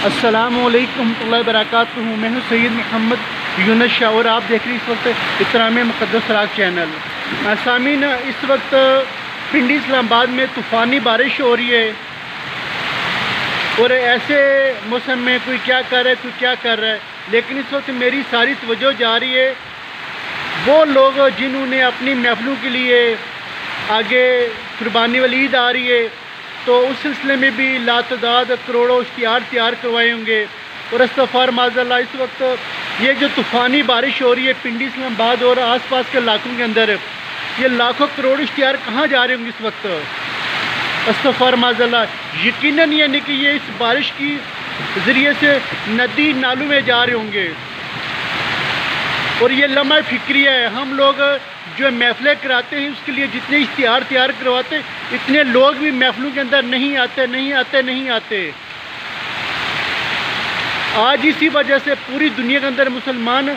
السلام علیکم ورحمۃ اللہ وبرکاتہ. میں ہوں سید محمد یونس شاہ اور آپ دیکھ رہے ہیں اس وقت احترام مقدس راگ چینل. سامعین، اس وقت پنڈی اسلام آباد میں طوفانی بارش ہو رہی ہے اور ایسے موسم میں کوئی کیا کر رہا ہے کوئی کیا کر رہا ہے، لیکن اس وقت میری ساری توجہ جا رہی ہے وہ لوگ جنہوں نے اپنی محفلوں کے لیے آگے قربانی والی عید آ رہی ہے تو اس سلسلے میں بھی لاتعداد کروڑوں اشتہار تیار کروائے ہوں گے. اور استغفار معاذ اللہ، اس وقت یہ جو طوفانی بارش ہو رہی ہے پنڈی اسلام آباد اور آس پاس کے علاقوں کے اندر، یہ لاکھوں کروڑ اشتہار کہاں جا رہے ہوں گے اس وقت؟ استغفار معاذ اللہ. یقیناً یہ نہیں کہ یہ اس بارش کی ذریعے سے ندی نالوں میں جا رہے ہوں گے. اور یہ لمحہ فکری ہے، ہم لوگ جو محفلیں کراتے ہیں اس کے لیے جتنے اشتہار تیار کرواتے اتنے لوگ بھی محفلوں کے اندر نہیں آتے. آج اسی وجہ سے پوری دنیا کے اندر مسلمان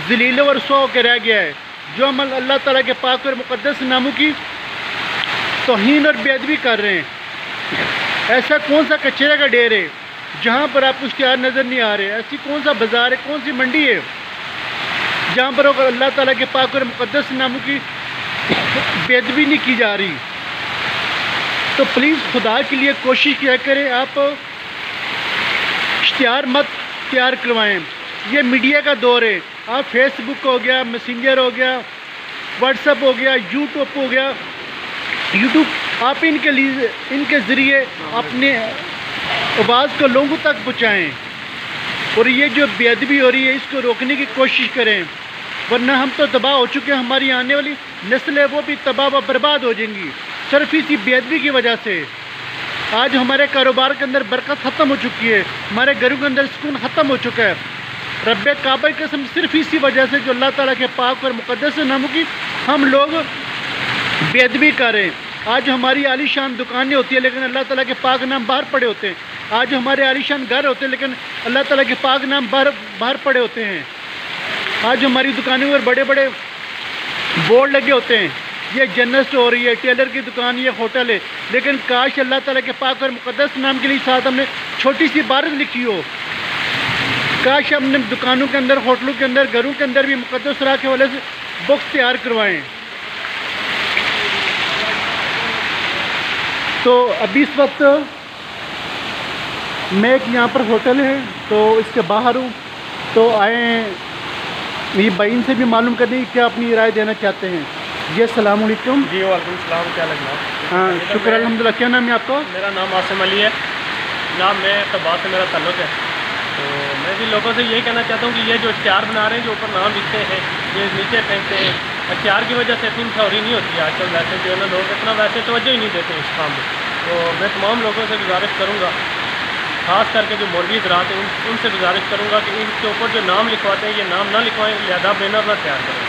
ذلیل و رسوا ہو کے رہ گیا ہے. جو عمل اللہ تعالیٰ کے پاک اور مقدس ناموں کی توہین اور بے ادبی کر رہے ہیں. ایسا کون سا کچرے کا ڈیر ہے جہاں پر آپ کو اشتہار نظر نہیں آ رہے؟ ایسی کون سا بازار ہے، کون سی منڈی ہے جہاں پر اللہ تعالیٰ کے پاک اور مقدس ناموں کی بے ادبی نہیں کی جا رہی؟ تو پلیز خدا کے لیے کوشش کیا کریں، آپ اشتہار مت تیار کروائیں. یہ میڈیا کا دور ہے، آپ فیس بک ہو گیا، میسنجر ہو گیا، واٹس ایپ ہو گیا، یوٹیوب ہو گیا، آپ ان کے ذریعے اپنے آواز کو لوگوں تک پہنچائیں. اور یہ جو بے ادبی ہو رہی ہے اس کو روکنے کی کوشش کریں، ورنہ ہم تو تباہ ہو چکے ہیں، ہماری آنے والی نسل ہے وہ بھی تباہ و برباد ہو جائیں گی صرف اسی بے ادبی کی وجہ سے. آج ہمارے کاروبار کے اندر برکت ختم ہو چکی ہے، ہمارے گھروں کے اندر سکون ختم ہو چکا ہے. رب کعبہ کی قسم صرف اسی وجہ سے جو اللہ تعالیٰ کے پاک اور مقدس ناموں کی ہم لوگ بے ادبی کر رہے ہیں. آج ہماری عالی شان دکانیں ہوتی ہیں لیکن اللہ تعالیٰ کے پاک نام باہر پڑے ہوتے ہیں. آج ہمارے عالی شان گھر ہوتے ہیں لیکن اللہ تعالیٰ کے پاک نام باہر پڑے ہوتے ہیں. آج ہماری دکانوں پر بڑے بڑے بورڈ لگے ہوتے ہیں، یہ جنرل اسٹور، یہ ٹیلر کی دکان، یہ ہوٹل ہے، لیکن کاش اللہ تعالیٰ کے پاک اور مقدس نام کے لیے ساتھ ہم نے چھوٹی سی عبارت لکھی ہو. کاش ہم نے دکانوں کے اندر، ہوٹلوں کے اندر، گھروں کے اندر بھی مقدس راہ کے حوالے سے بکس تیار کروائیں. تو ابھی اس وقت میں ایک یہاں پر ہوٹل ہے تو اس کے باہر ہوں، تو آئیں یہ بھائی سے بھی معلوم کرنے کی کیا اپنی رائے دینا چاہتے ہیں. جی السلام علیکم. جی وعلیکم السلام. کیا لگنا؟ ہاں شکر الحمدللہ. کیا نام ہے آپ کا؟ میرا نام عاصم علی ہے. جناب میں طباع سے میرا تعلق ہے، تو میں بھی لوگوں سے یہی کہنا چاہتا ہوں کہ یہ جو اشتہار بنا رہے ہیں، جو اوپر نام لکھتے ہیں، یہ نیچے پھینکتے ہیں، اشتہار کی وجہ سے اتنی مشہوری نہیں ہوتی ہے آج کل. ویسے جو ہے نا لوگ اتنا ویسے توجہ ہی نہیں دیتے اس کام میں. تو میں تمام لوگوں سے گزارش کروں گا، خاص کر کے جو مولوی حضرات ہیں ان سے گزارش کروں گا کہ ان کے اوپر جو نام لکھواتے ہیں یہ نام نہ لکھوائیں، لہذا بینر نہ تیار کریں.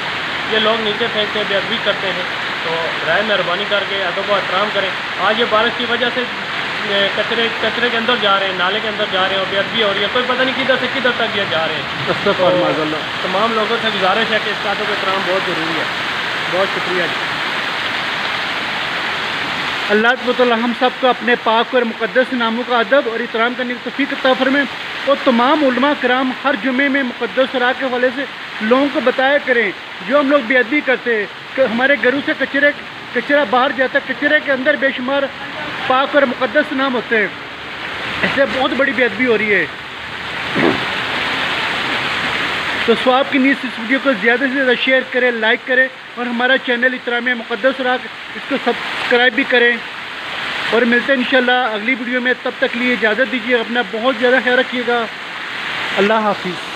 یہ لوگ نیچے پھینکتے ہیں، بے ادبی کرتے ہیں، تو برائے مہربانی کر کے ادب و احترام کریں. آج یہ بارش کی وجہ سے کچرے کے اندر جا رہے ہیں، نالے کے اندر جا رہے ہیں اور بے ادبی ہو رہی ہے، کوئی پتہ نہیں کدھر سے کدھر تک یہ جا رہے ہیں. تو تمام لوگوں سے گزارش ہے کہ اس کا ادب و احترام بہت ضروری ہے. بہت شکریہ جی. اللہ تعالیٰ ہم سب کو اپنے پاک اور مقدس ناموں کا ادب اور احترام کرنے کی توفیق عطا فرمائے. اور تمام علماء کرام ہر جمعے میں مقدس راہ کے حوالے سے لوگوں کو بتایا کریں جو ہم لوگ بے ادبی کرتے ہیں کہ ہمارے گھروں سے کچرا باہر جاتا ہے، کچرے کے اندر بے شمار پاک اور مقدس نام ہوتے ہیں. اس سے بہت بڑی بے ادبی ہو رہی ہے. تو ثواب کی نیت سے اس ویڈیو کو زیادہ سے زیادہ شیئر کریں، لائک کریں اور ہمارا چینل احترام مقدس راہ اس کو سبسکرائب بھی کریں. اور ملتے ہیں انشاءاللہ اگلی ویڈیو میں. تب تک لیے اجازت دیجیے، اپنا بہت زیادہ خیال رکھیے گا. اللہ حافظ.